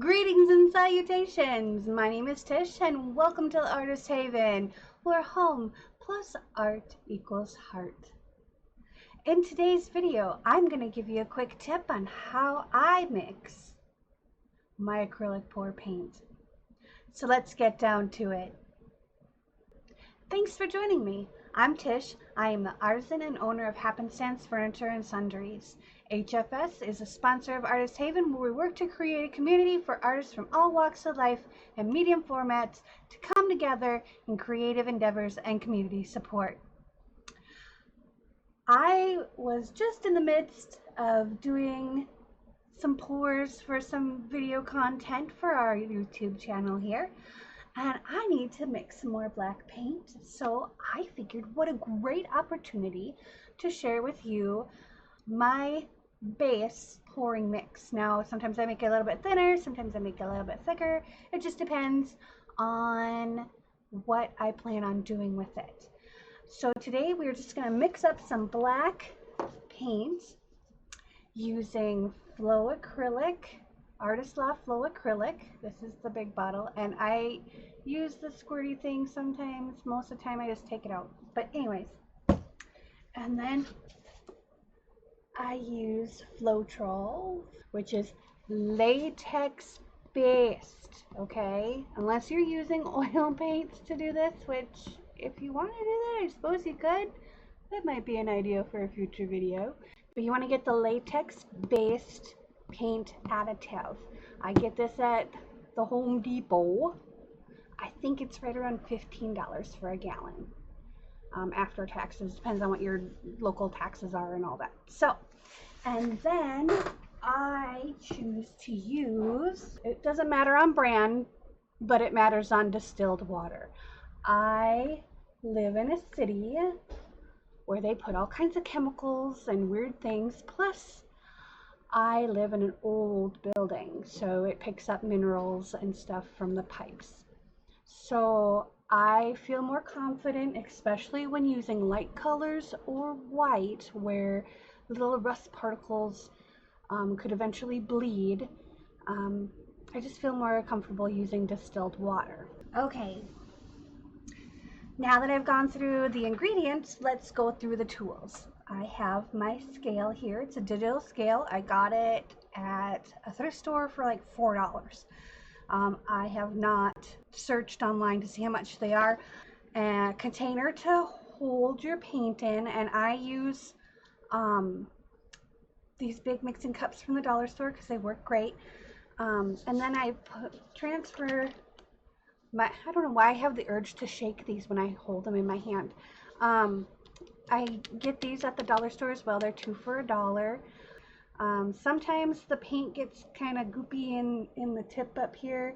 Greetings and salutations! My name is Tish and welcome to the Artist Haven, where home plus art equals heart. In today's video, I'm going to give you a quick tip on how I mix my acrylic pour paint. So let's get down to it. Thanks for joining me. I'm Tish. I am the artisan and owner of Happenstance Furniture and Sundries. HFS is a sponsor of Artist Haven, where we work to create a community for artists from all walks of life and medium formats to come together in creative endeavors and community support. I was just in the midst of doing some pours for some video content for our YouTube channel here. And I need to mix some more black paint. So I figured what a great opportunity to share with you my base pouring mix. Now, sometimes I make it a little bit thinner, sometimes I make it a little bit thicker. It just depends on what I plan on doing with it. So today we're just going to mix up some black paint using Floetrol. Artist Law Flow Acrylic. This is the big bottle, and I use the squirty thing sometimes. Most of the time I just take it out. But anyways, and then I use Floetrol, which is latex based, okay? Unless you're using oil paints to do this, which if you want to do that, I suppose you could. That might be an idea for a future video. But you want to get the latex based paint additive. I get this at the Home Depot. I think it's right around $15 for a gallon after taxes. Depends on what your local taxes are and all that. So, and then I choose to use, it doesn't matter on brand, but it matters on distilled water. I live in a city where they put all kinds of chemicals and weird things, plus I live in an old building, so it picks up minerals and stuff from the pipes. So I feel more confident, especially when using light colors or white, where little rust particles could eventually bleed. I just feel more comfortable using distilled water. Okay, now that I've gone through the ingredients, let's go through the tools. I have my scale here. It's a digital scale. I got it at a thrift store for like $4. I have not searched online to see how much they are. A container to hold your paint in, and I use these big mixing cups from the dollar store because they work great. And then I transfer my, I don't know why I have the urge to shake these when I hold them in my hand. I get these at the dollar store as well. They're 2 for $1. Sometimes the paint gets kind of goopy in the tip up here.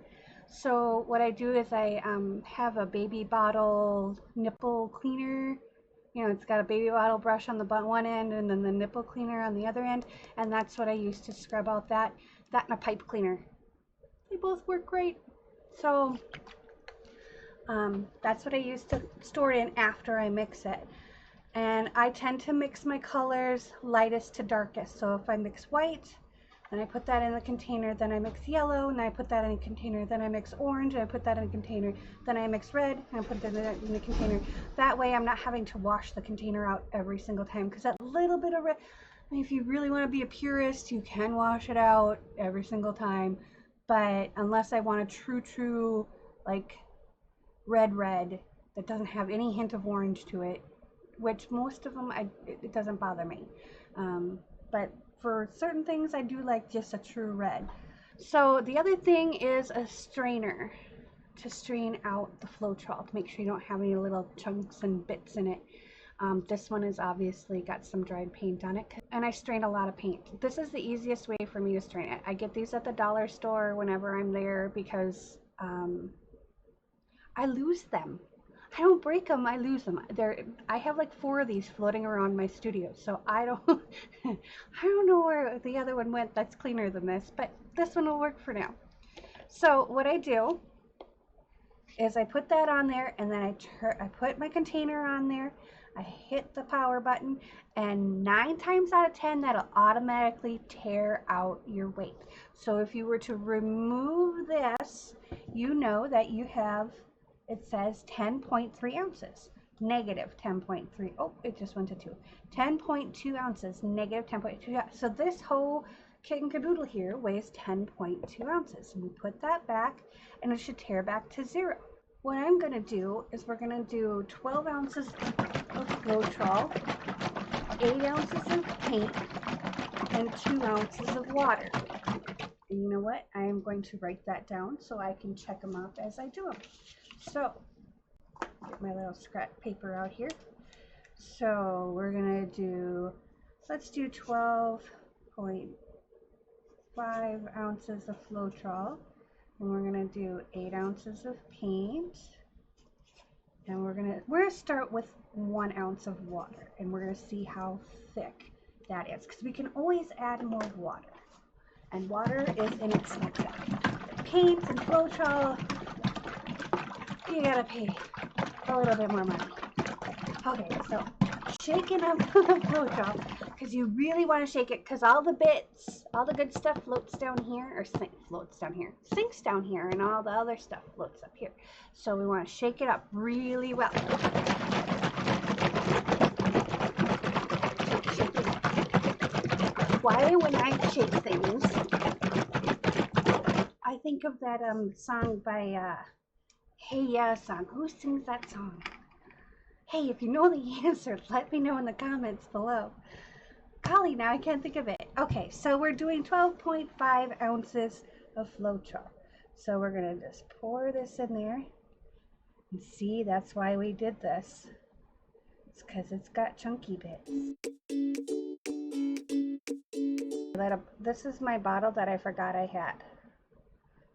So what I do is I have a baby bottle nipple cleaner. You know, it's got a baby bottle brush on the one end and then the nipple cleaner on the other end. And that's what I use to scrub out that and a pipe cleaner. They both work great. So that's what I use to store it in after I mix it. And I tend to mix my colors lightest to darkest. So if I mix white, then I put that in the container, then I mix yellow, and I put that in a container, then I mix orange, and I put that in a container, then I mix red, and I put that in the container. That way I'm not having to wash the container out every single time, because that little bit of red, I mean, if you really want to be a purist, you can wash it out every single time. But unless I want a true, like, red that doesn't have any hint of orange to it, which most of them, it doesn't bother me. But for certain things, I do like just a true red. So the other thing is a strainer to strain out the Floetrol to make sure you don't have any little chunks and bits in it. This one has obviously got some dried paint on it, and I strain a lot of paint. This is the easiest way for me to strain it. I get these at the dollar store whenever I'm there because I lose them. I don't break them, I lose them. I have like 4 of these floating around my studio, so I don't I don't know where the other one went that's cleaner than this, but this one will work for now. So what I do is I put that on there, and then I put my container on there. I hit the power button, and 9 times out of 10 that'll automatically tear out your weight. So if you were to remove this, you know that you have, it says 10.3 ounces, negative 10.3. Oh, it just went to 2. 10.2 ounces, negative 10.2. So this whole kit and caboodle here weighs 10.2 ounces. And we put that back, and it should tear back to 0. What I'm going to do is we're going to do 12 ounces of Floetrol, 8 ounces of paint, and 2 ounces of water. And you know what? I am going to write that down so I can check them off as I do them. So, get my little scrap paper out here. So, we're going to do, let's do 12.5 ounces of Floetrol. And we're going to do 8 ounces of paint. And we're gonna start with 1 ounce of water, and we're gonna see how thick that is, because we can always add more water, and water is inexpensive. Paint and Floetrol, you gotta pay a little bit more money. Okay, so shaking up the Floetrol, because you really want to shake it, because all the bits, all the good stuff floats down here, or sinks down here, and all the other stuff floats up here. So we want to shake it up really well. Why, when I shake things, I think of that song by Hey Ya song. Who sings that song? Hey, if you know the answer, let me know in the comments below. Golly, now I can't think of it. Okay, so we're doing 12.5 ounces of Floetrol. So we're going to just pour this in there. And see, that's why we did this. It's because it's got chunky bits. This is my bottle that I forgot I had.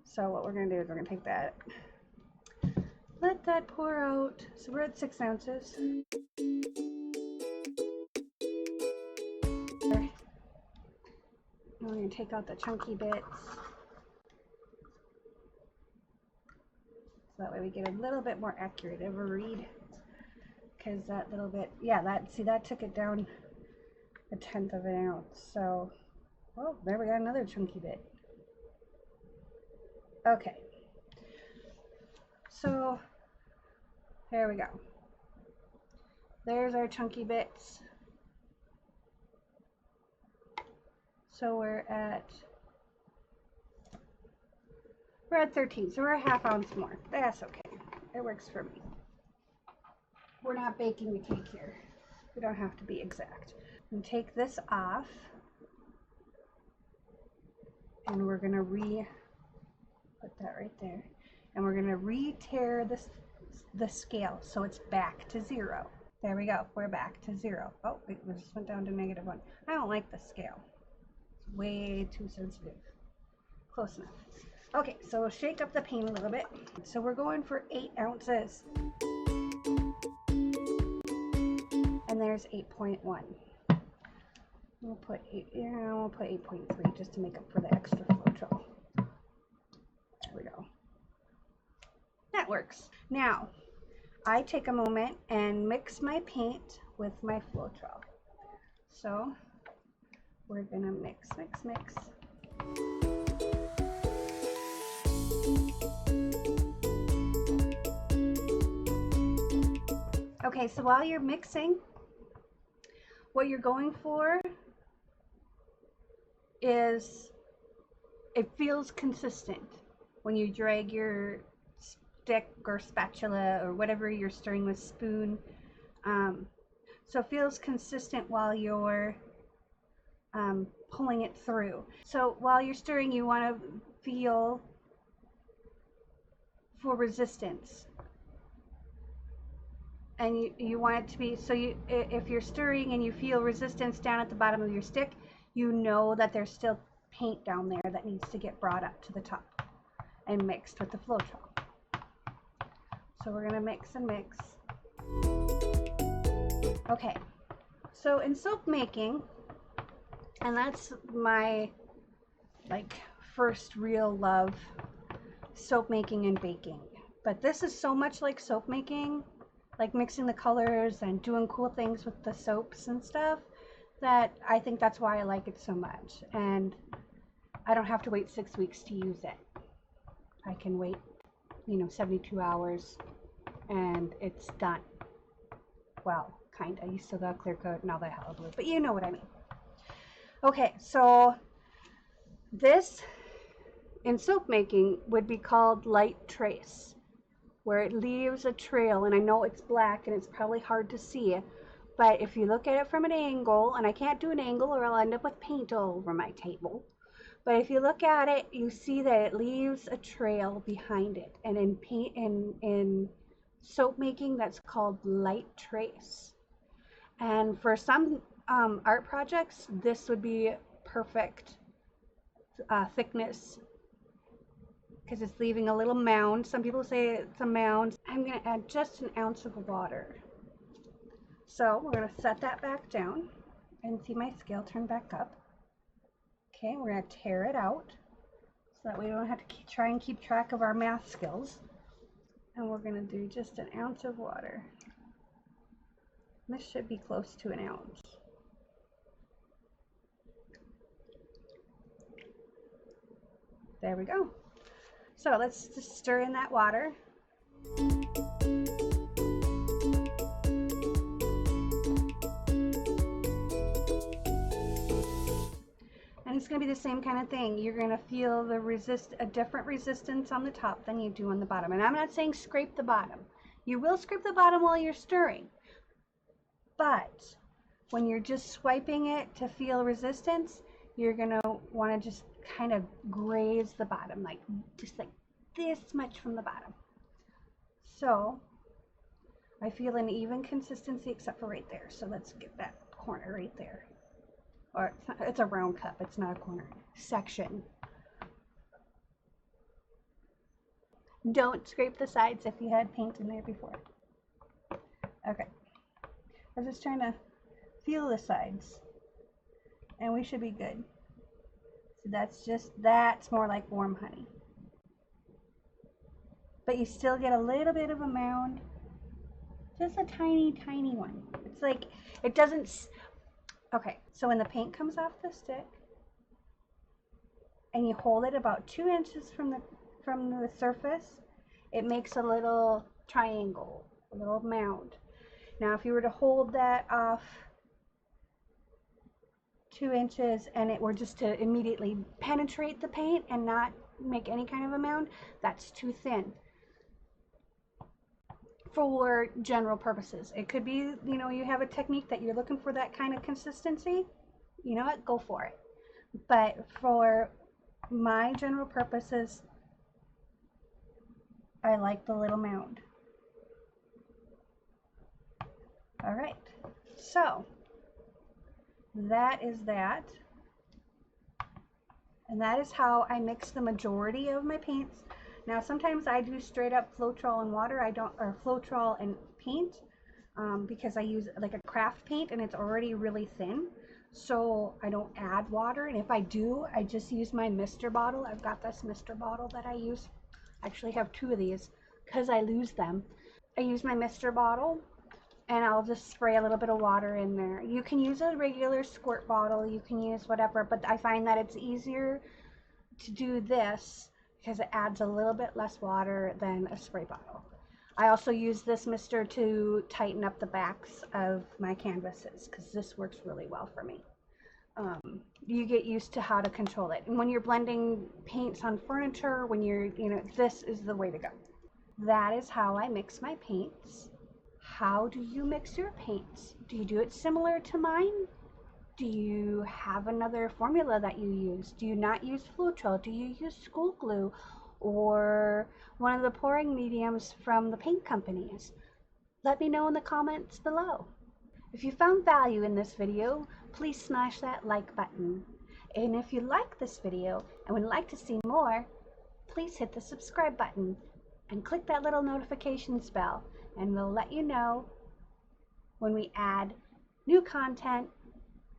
So what we're going to do is we're going to take that, let that pour out. So we're at 6 ounces. We're going to take out the chunky bits. So that way we get a little bit more accurate of a read. Because that little bit, yeah, that took it down 1/10 of an ounce. So, oh, there we got another chunky bit. Okay. So, there we go. There's our chunky bits. So we're at 13, so we're a 1/2 ounce more. That's okay. It works for me. We're not baking the cake here. We don't have to be exact. And take this off, and we're gonna put that right there, and we're gonna re-tear the scale so it's back to 0. There we go. We're back to 0. Oh, it just went down to -1. I don't like the scale. It's way too sensitive. Close enough. Okay, so we'll shake up the paint a little bit. So we're going for 8 ounces. And there's 8.1. We'll put 8.3 just to make up for the extra Floetrol. There we go. That works. Now, I take a moment and mix my paint with my Floetrol. So we're gonna mix. Okay, so while you're mixing, what you're going for is it feels consistent when you drag your stick or spatula or whatever you're stirring with, spoon. So it feels consistent while you're pulling it through. So while you're stirring, you want to feel for resistance. And you want it to be, so if you're stirring and you feel resistance down at the bottom of your stick, you know that there's still paint down there that needs to get brought up to the top and mixed with the Floetrol. So we're going to mix and mix. Okay, so in soap making, and that's my first real love, soap making and baking. But this is so much like soap making like mixing the colors and doing cool things with the soaps and stuff, that I think that's why I like it so much. And I don't have to wait 6 weeks to use it. I can wait, 72 hours and it's done. Well, kind of. You still got clear coat and all that hullabaloo, but you know what I mean. Okay, so this in soap making would be called light trace, where it leaves a trail. And I know it's black and it's probably hard to see, but if you look at it from an angle, and I can't do an angle or I'll end up with paint all over my table, but if you look at it, you see that it leaves a trail behind it. And in paint, in soap making, that's called light trace. And for some art projects, this would be perfect thickness, because it's leaving a little mound. Some people say it's a mound. I'm going to add just an ounce of water. So we're going to set that back down and see my scale turn back up. Okay, we're going to tear it out so that we don't have to try and keep track of our math skills. And we're going to do just an ounce of water. This should be close to an ounce. There we go. So let's just stir in that water. And it's going to be the same kind of thing. You're going to feel a different resistance on the top than you do on the bottom. And I'm not saying scrape the bottom. You will scrape the bottom while you're stirring. But when you're just swiping it to feel resistance, you're going to want to just kind of graze the bottom, just like this much from the bottom. So I feel an even consistency except for right there. So let's get that corner right there. Or it's a round cup, it's not a corner section. Don't scrape the sides if you had paint in there before. Okay, I'm just trying to feel the sides, and we should be good. So that's more like warm honey. But you still get a little bit of a mound, just a tiny, tiny one. It's like, it doesn't. Okay, so when the paint comes off the stick and you hold it about 2 inches from the surface, it makes a little triangle, a little mound. Now if you were to hold that off 2 inches and it were just to immediately penetrate the paint and not make any kind of a mound, that's too thin for general purposes. It could be, you have a technique that you're looking for that kind of consistency, you know what, go for it. But for my general purposes, I like the little mound. All right, so that is that. And that is how I mix the majority of my paints. Now sometimes I do straight up Floetrol and water, or Floetrol and paint, because I use like a craft paint and it's already really thin, so I don't add water. And if I do, I just use my mister bottle. I've got this mister bottle that I use. I actually have 2 of these because I lose them. I use my mister bottle and I'll just spray a little bit of water in there. You can use a regular squirt bottle, you can use whatever, but I find that it's easier to do this because it adds a little bit less water than a spray bottle. I also use this mister to tighten up the backs of my canvases because this works really well for me. You get used to how to control it. And when you're blending paints on furniture, when you're, this is the way to go. That is how I mix my paints. How do you mix your paints? Do you do it similar to mine? Do you have another formula that you use? Do you not use Floetrol? Do you use school glue or one of the pouring mediums from the paint companies? Let me know in the comments below. If you found value in this video, please smash that like button. And if you like this video and would like to see more, please hit the subscribe button and click that little notifications bell, and we'll let you know when we add new content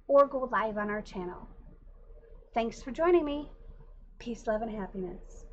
or go live on our channel. Thanks for joining me. Peace, love, and happiness.